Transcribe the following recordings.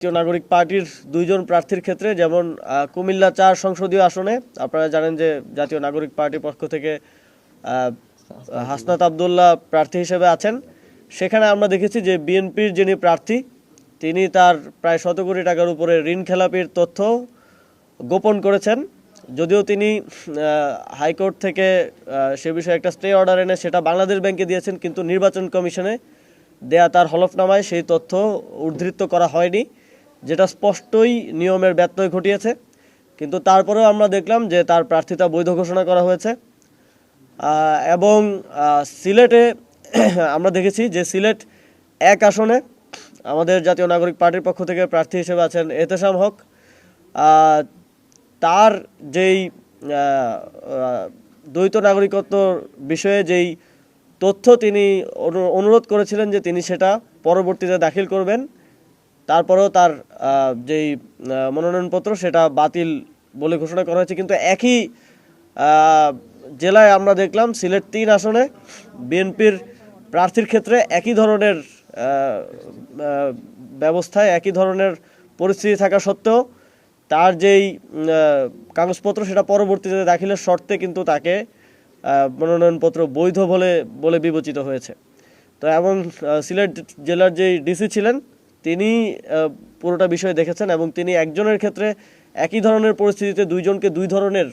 জাতীয় নাগরিক পার্টির দুইজন প্রার্থীর ক্ষেত্রে যেমন কুমিল্লা ৪ সংসদীয় আসনে আপনারা জানেন যে জাতীয় নাগরিক পার্টির পক্ষ থেকে হাসনাত আবদুল্লাহ প্রার্থী হিসেবে আছেন। সেখানে আমরা দেখেছি যে বিএনপির যিনি প্রার্থী তিনি তার প্রায় ১০০ কোটি টাকার উপরে ঋণ খেলাপির তথ্য গোপন করেছেন। যদিও তিনি হাইকোর্ট থেকে সে বিষয়ে একটা স্টে অর্ডার এনে সেটা বাংলাদেশ ব্যাংকে দিয়েছেন, কিন্তু নির্বাচন কমিশনে দেয়া তার হলফনামায় সেই তথ্য উদ্ধৃত করা হয়নি, যেটা স্পষ্টই নিয়মের ব্যত্যয় ঘটিয়েছে। কিন্তু তারপরেও আমরা দেখলাম যে তার প্রার্থিতা বৈধ ঘোষণা করা হয়েছে। এবং সিলেটে আমরা দেখেছি যে সিলেট ১ আসনে আমাদের জাতীয় নাগরিক পার্টির পক্ষ থেকে প্রার্থী হিসেবে আছেন এতেশাম হক। তার যেই দ্বৈত নাগরিকত্ব বিষয়ে যেই তথ্য তিনি অনুরোধ করেছিলেন যে তিনি সেটা পরবর্তীতে দাখিল করবেন, তারপরেও তার যেই মনোনয়নপত্র সেটা বাতিল বলে ঘোষণা করা হয়েছে। কিন্তু একই জেলায় আমরা দেখলাম সিলেট ৩ আসনে বিএনপির প্রার্থীর ক্ষেত্রে একই ধরনের ব্যবস্থায় একই ধরনের পরিস্থিতি থাকা সত্ত্বেও তার যেই কাগজপত্র সেটা পরবর্তীতে দাখিলের শর্তে কিন্তু তাকে মনোনয়নপত্র বৈধ বলে বিবেচিত হয়েছে। তো এবং সিলেট জেলার যেই ডিসি ছিলেন তিনি পুরোটা বিষয় দেখেছেন এবং তিনি একজনের ক্ষেত্রে একই ধরনের পরিস্থিতিতে দুইজনকে দুই ধরনের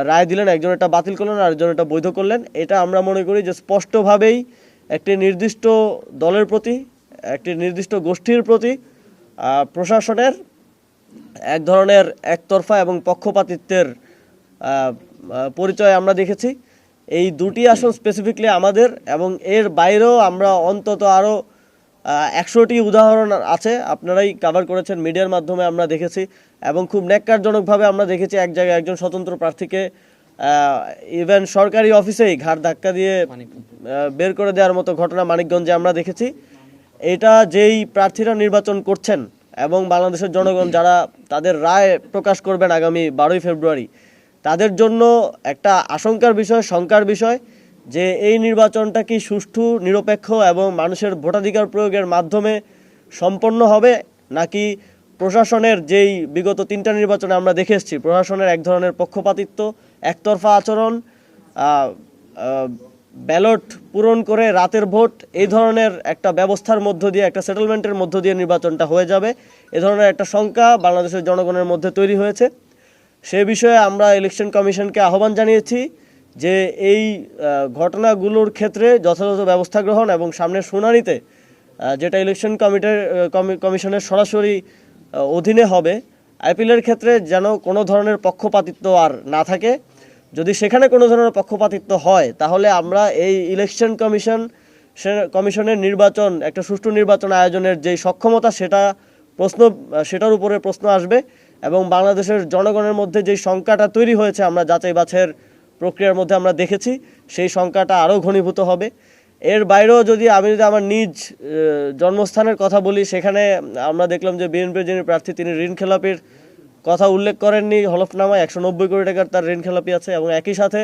রায় দিলেন, একজনেরটা বাতিল করলেন আর একজনেরটা বৈধ করলেন। এটা আমরা মনে করি যে স্পষ্টভাবেই একটি নির্দিষ্ট দলের প্রতি, একটি নির্দিষ্ট গোষ্ঠীর প্রতি প্রশাসনের এক ধরনের একতরফা এবং পক্ষপাতিত্বের পরিচয় আমরা দেখেছি। এই দুটি আসন স্পেসিফিকলি আমাদের, এবং এর বাইরেও আমরা অন্তত আরও ১০০টি উদাহরণ আছে, আপনারাই কাভার করেছেন, মিডিয়ার মাধ্যমে আমরা দেখেছি। এবং খুব ন্যাক্কারজনকভাবে আমরা দেখেছি এক জায়গায় একজন স্বতন্ত্র প্রার্থীকে ইভেন সরকারি অফিসেই ঘাড় ধাক্কা দিয়ে বের করে দেওয়ার মতো ঘটনা মানিকগঞ্জে আমরা দেখেছি। এটা যেই প্রার্থীরা নির্বাচন করছেন এবং বাংলাদেশের জনগণ যারা তাদের রায় প্রকাশ করবেন আগামী ১২ই ফেব্রুয়ারি, তাদের জন্য একটা আশঙ্কার বিষয়, শঙ্কার বিষয় যে এই নির্বাচনটা কি সুষ্ঠু, নিরপেক্ষ এবং মানুষের ভোটাধিকার প্রয়োগের মাধ্যমে সম্পন্ন হবে, নাকি প্রশাসনের যেই বিগত ৩টা নির্বাচনে আমরা দেখে এসেছি প্রশাসনের এক ধরনের পক্ষপাতিত্ব, একতরফা আচরণ, ব্যালট পূরণ করে রাতের ভোট, এই ধরনের একটা ব্যবস্থার মধ্য দিয়ে, একটা সেটেলমেন্টের মধ্য দিয়ে নির্বাচনটা হয়ে যাবে, এ ধরনের একটা শঙ্কা বাংলাদেশের জনগণের মধ্যে তৈরি হয়েছে। সে বিষয়ে আমরা ইলেকশন কমিশনকে আহ্বান জানিয়েছি যে এই ঘটনাগুলোর ক্ষেত্রে যথাযথ ব্যবস্থা গ্রহণ এবং সামনের শুনানিতে যেটা ইলেকশন কমিশনের সরাসরি অধীনে হবে, আপিলের ক্ষেত্রে যেন কোনো ধরনের পক্ষপাতিত্ব আর না থাকে। যদি সেখানে কোনো ধরনের পক্ষপাতিত্ব হয় তাহলে আমরা এই ইলেকশন কমিশনের নির্বাচন, একটা সুষ্ঠু নির্বাচন আয়োজনের যেই সক্ষমতা সেটার উপরে প্রশ্ন আসবে এবং বাংলাদেশের জনগণের মধ্যে যেই শঙ্কাটা তৈরি হয়েছে আমরা যাচাই বাছাইয়ের প্রক্রিয়ার মধ্যে আমরা দেখেছি, সেই শঙ্কাটা আরও ঘনীভূত হবে। এর বাইরেও যদি আমার নিজ জন্মস্থানের কথা বলি, সেখানে আমরা দেখলাম যে বিএনপির যিনি প্রার্থী তিনি ঋণ খেলাপির কথা উল্লেখ করেননি হলফনামায়। ১৯০ কোটি টাকার তার ঋণ খেলাপি আছে এবং একই সাথে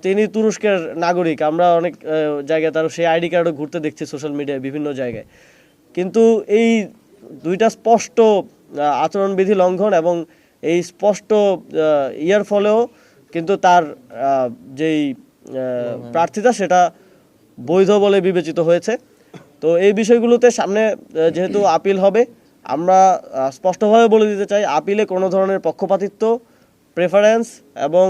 তিনি তুরস্কের নাগরিক। আমরা অনেক জায়গায় তার সেই আইডি কার্ডও ঘুরতে দেখছি সোশ্যাল মিডিয়ায় বিভিন্ন জায়গায়। কিন্তু এই দুইটা স্পষ্ট আচরণবিধি লঙ্ঘন এবং এই স্পষ্ট ইয়ার ফলেও কিন্তু তার যেই প্রার্থিতা সেটা বৈধ বলে বিবেচিত হয়েছে। তো এই বিষয়গুলোতে সামনে যেহেতু আপিল হবে, আমরা স্পষ্টভাবে বলে দিতে চাই আপিলে কোনো ধরনের পক্ষপাতিত্ব, প্রেফারেন্স এবং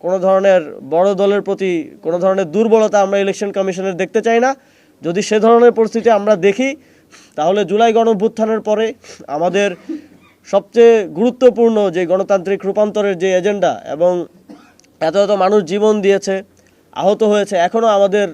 কোনো ধরনের বড় দলের প্রতি কোনো ধরনের দুর্বলতা আমরা ইলেকশন কমিশনের দেখতে চাই না। যদি সে ধরনের পরিস্থিতি আমরা দেখি তাহলে জুলাই গণঅভ্যুত্থানের পরে আমাদের সবচেয়ে গুরুত্বপূর্ণ যে গণতান্ত্রিক রূপান্তরের যে এজেন্ডা, এবং এত মানুষ জীবন দিয়েছে, আহত হয়েছে, এখনও আমাদের